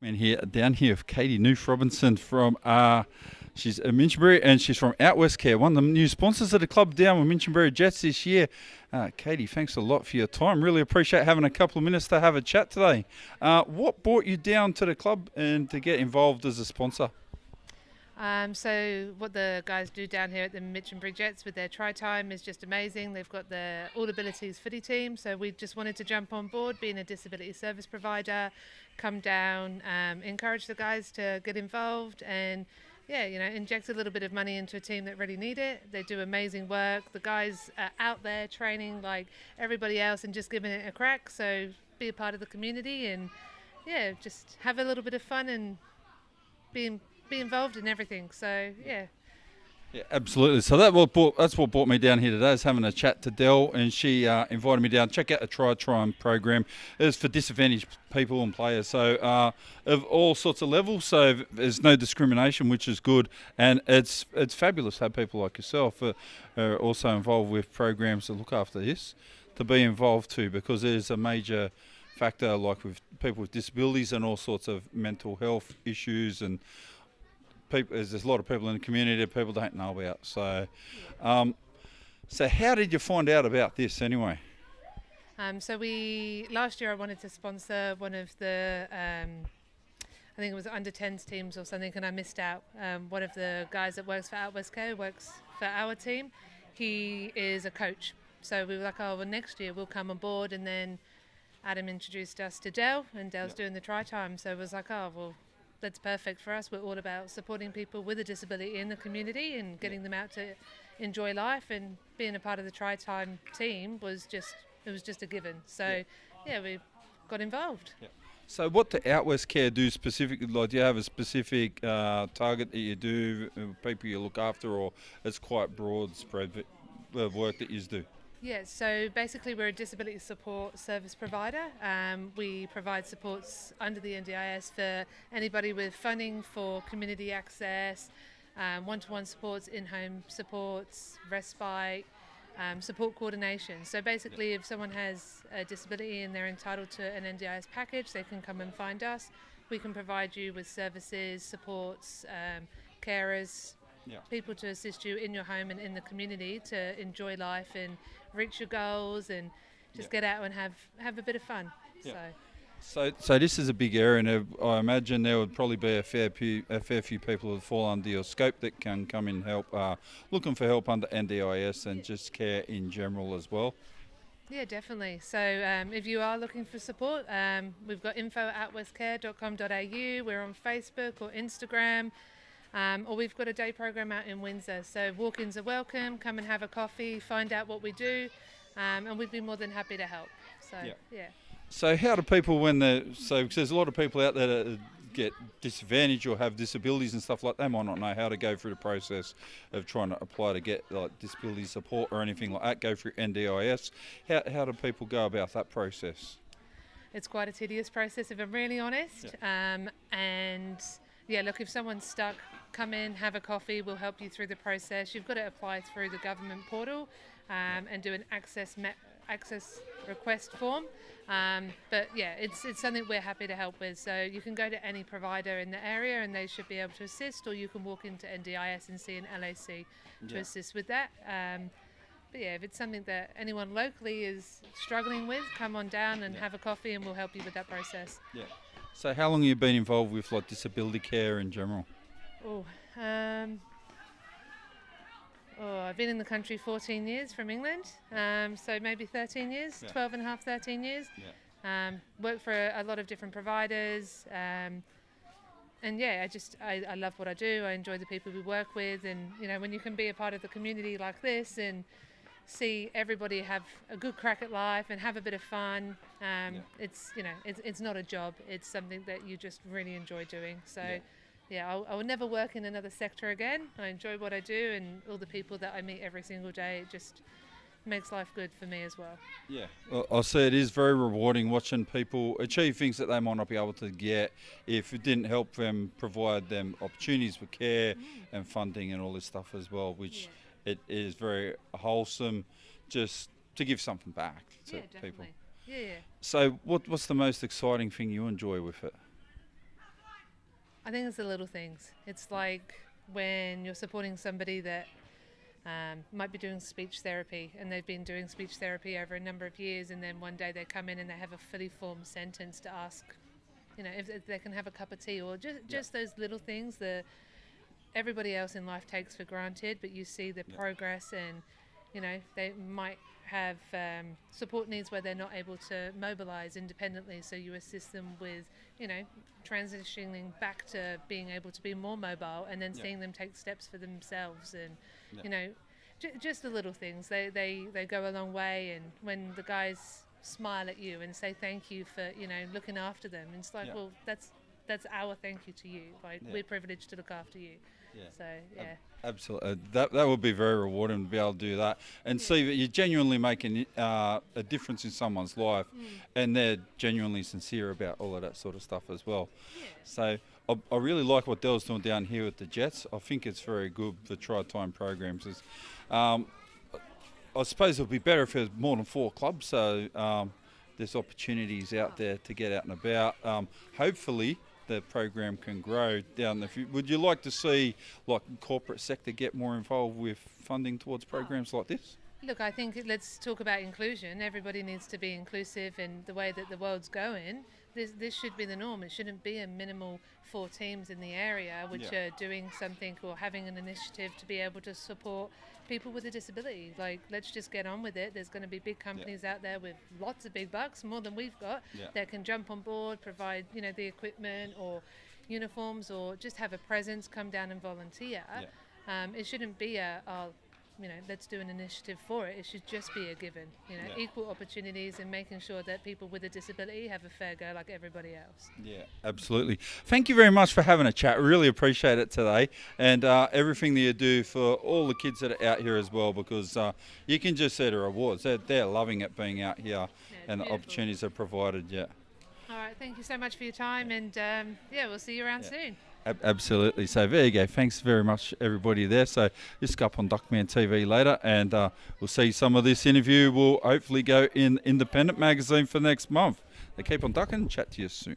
And here down here with Katie Nuth-Robertson from she's a Minchinbury and she's from Outwest Care, one of the new sponsors of the club down with Minchinbury Jets this year. Katie, thanks a lot for your time. Really appreciate having a couple of minutes to have a chat today. What brought you down to the club and to get involved as a sponsor? So what the guys do down here at the Minchinbury Jets with their try time is just amazing. They've got the all abilities footy team, so we just wanted to jump on board, being a disability service provider, come down, encourage the guys to get involved, and inject a little bit of money into a team that really need it. They do amazing work. The guys are out there training like everybody else and just giving it a crack. So be a part of the community and just have a little bit of fun and be involved in everything. So yeah. Yeah, absolutely. So that's what brought me down here today, is having a chat to Dell, and she invited me down. Check out the Try program. It's for disadvantaged people and players, so of all sorts of levels. So there's no discrimination, which is good, and it's fabulous to have people like yourself are also involved with programs to look after this, to be involved too, because there's a major factor like with people with disabilities and all sorts of mental health issues and. There's a lot of people in the community that people don't know about. So, so how did you find out about this anyway? So last year I wanted to sponsor one of the, I think it was under 10s teams or something, and I missed out. One of the guys that works for Outwest Care works for our team. He is a coach. So we were like, oh, well, next year we'll come on board. And then Adam introduced us to Dell, and Dell's doing the try time. So it was like, oh, well, that's perfect for us. We're all about supporting people with a disability in the community and getting them out to enjoy life, and being a part of the Try Time team was just a given. So we got involved. Yeah. So what do Outwest Care do specifically? Like, do you have a specific target that you do, people you look after, or it's quite broad spread of work that you do? Yeah, so basically we're a disability support service provider. We provide supports under the NDIS for anybody with funding for community access, one-to-one supports, in-home supports, respite, support coordination. So basically if someone has a disability and they're entitled to an NDIS package, they can come and find us. We can provide you with services, supports, carers, people to assist you in your home and in the community to enjoy life and reach your goals and just get out and have a bit of fun. So this is a big area, and I imagine there would probably be a fair few people that fall under your scope that can come and help, looking for help under NDIS and just care in general as well. Yeah, definitely. So if you are looking for support, we've got info@westcare.com.au. We're on Facebook or Instagram. Or we've got a day program out in Windsor. So walk-ins are welcome. Come and have a coffee, find out what we do, and we'd be more than happy to help. So, yeah. So how do people because there's a lot of people out there that get disadvantaged or have disabilities and stuff like that, might not know how to go through the process of trying to apply to get like disability support or anything like that, go through NDIS. How do people go about that process? It's quite a tedious process, if I'm really honest. Look, if someone's stuck, come in, have a coffee, we'll help you through the process. You've got to apply through the government portal and do an access request form. It's something we're happy to help with. So you can go to any provider in the area and they should be able to assist, or you can walk into NDIS and see an LAC to assist with that. If it's something that anyone locally is struggling with, come on down and have a coffee and we'll help you with that process. Yeah. So how long have you been involved with like disability care in general? I've been in the country 14 years from England, so maybe 13 years, 12 and a half, 13 years. Worked for a lot of different providers, I love what I do. I enjoy the people we work with, and when you can be a part of the community like this and see everybody have a good crack at life and have a bit of fun. It's not a job. It's something that you just really enjoy doing. So, I will never work in another sector again. I enjoy what I do, and all the people that I meet every single day. It just makes life good for me as well. Yeah, well, I'll say it is very rewarding watching people achieve things that they might not be able to get if it didn't help them, provide them opportunities for care and funding and all this stuff as well, which it is very wholesome just to give something back to people. Yeah. So what's the most exciting thing you enjoy with it? I think it's the little things. It's like when you're supporting somebody that might be doing speech therapy, and they've been doing speech therapy over a number of years, and then one day they come in and they have a fully formed sentence to ask, if they can have a cup of tea, or just those little things that everybody else in life takes for granted, but you see the progress, and they might have support needs where they're not able to mobilize independently, so you assist them with transitioning back to being able to be more mobile, and then seeing them take steps for themselves, and just the little things, they go a long way. And when the guys smile at you and say thank you for looking after them, it's like, well, that's our thank you to you, like we're privileged to look after you. So absolutely, that would be very rewarding to be able to do that and see that you're genuinely making a difference in someone's life, and they're genuinely sincere about all of that sort of stuff as well. So I really like what Dell's doing down here with the Jets. I think it's very good for try-time programs. I suppose it would be better if there's more than 4 clubs, so there's opportunities out there to get out and about. Hopefully the program can grow down the future. Would you like to see like corporate sector get more involved with funding towards programs like this? Look, I think let's talk about inclusion. Everybody needs to be inclusive, and the way that the world's going, this should be the norm. It shouldn't be a minimal 4 teams in the area which are doing something or having an initiative to be able to support people with a disability. Like, let's just get on with it. There's going to be big companies out there with lots of big bucks, more than we've got, that can jump on board, provide the equipment or uniforms, or just have a presence, come down and volunteer. It shouldn't be let's do an initiative for it. It should just be a given, equal opportunities, and making sure that people with a disability have a fair go like everybody else. Yeah, absolutely. Thank you very much for having a chat. Really appreciate it today, and everything that you do for all the kids that are out here as well, because you can just see the rewards. They're loving it being out here, and the opportunities are provided. All right, thank you so much for your time, and we'll see you around soon. Absolutely. So there you go. Thanks very much, everybody there. So just go up on Duckman TV later, and we'll see some of this interview will hopefully go in Independent magazine for next month. They keep on ducking. Chat to you soon.